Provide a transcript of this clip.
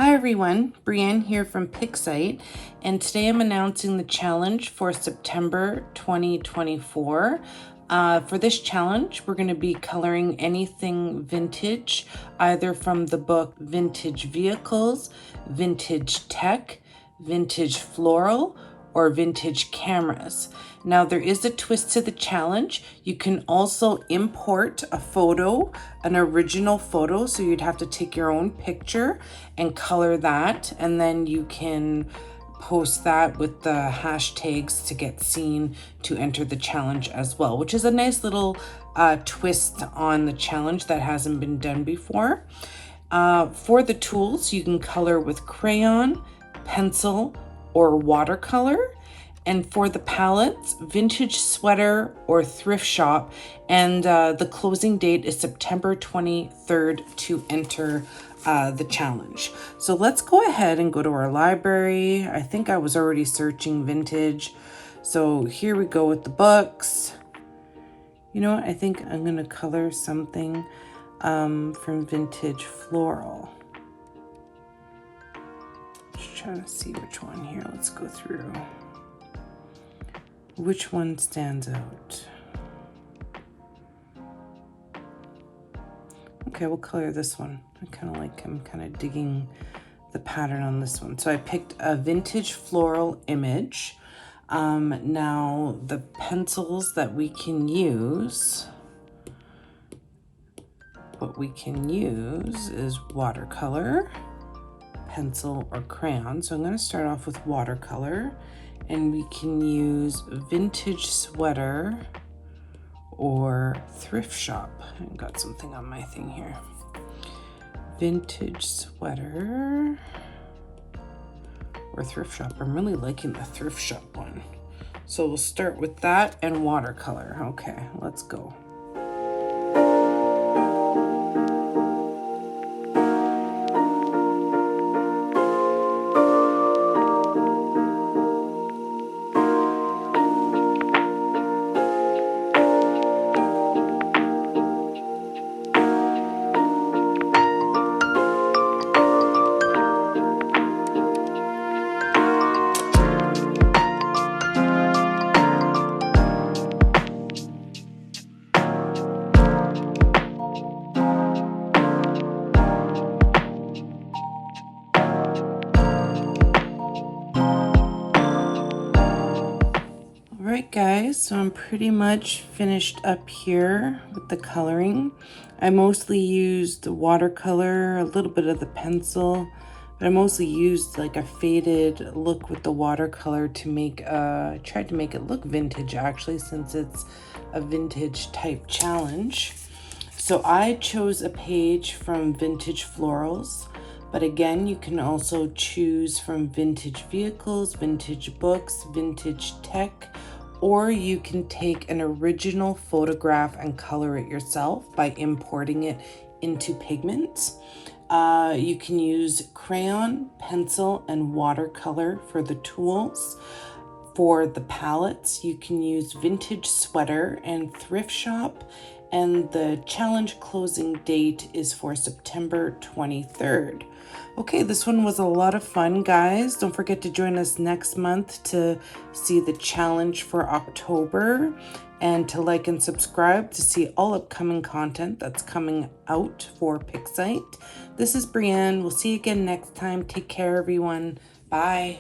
Hi everyone, Brienne here from Pigment, and today I'm announcing the challenge for September 2024. For this challenge, we're going to be coloring anything vintage, either from the book Vintage Vehicles, Vintage Tech, Vintage Floral, or vintage cameras. Now there is a twist to the challenge. You can also import a photo, an original photo, so you'd have to take your own picture and color that, and then you can post that with the hashtags to get seen to enter the challenge as well, which is a nice little twist on the challenge that hasn't been done before. For the tools, you can color with crayon, pencil, or watercolor. And for the palettes, Vintage Sweater or Thrift Shop. And the closing date is September 23rd to enter the challenge. So let's go ahead and go to our library. I think I was already searching vintage. So here we go with the books. You know what? I think I'm going to color something from Vintage Floral. Just trying to see which one here. Let's go through. Which one stands out? Okay, we'll color this one. I'm kind of digging the pattern on this one. So I picked a Vintage Floral image. Now the pencils that we can use, what we can use is watercolor, pencil, or crayon. So I'm going to start off with watercolor, and we can use Vintage Sweater or Thrift Shop. I got something on my thing here. Vintage Sweater or Thrift Shop. I'm really liking the Thrift Shop one. So we'll start with that and watercolor. Okay, let's go. Alright guys, so I'm pretty much finished up here with the coloring. I mostly used the watercolor, a little bit of the pencil, but I mostly used like a faded look with the watercolor to make, tried to make it look vintage actually, since it's a vintage type challenge. So I chose a page from Vintage Florals, but again, you can also choose from Vintage Vehicles, Vintage Books, Vintage Tech, or you can take an original photograph and color it yourself by importing it into Pigment. You can use crayon, pencil, and watercolor for the tools. For the palettes, you can use Vintage Sweater and Thrift Shop, and the challenge closing date is for September 23rd. Okay, this one was a lot of fun, guys. Don't forget to join us next month to see the challenge for October, and to like and subscribe to see all upcoming content that's coming out for Pigment. This is Brienne. We'll see you again next time. Take care, everyone. Bye.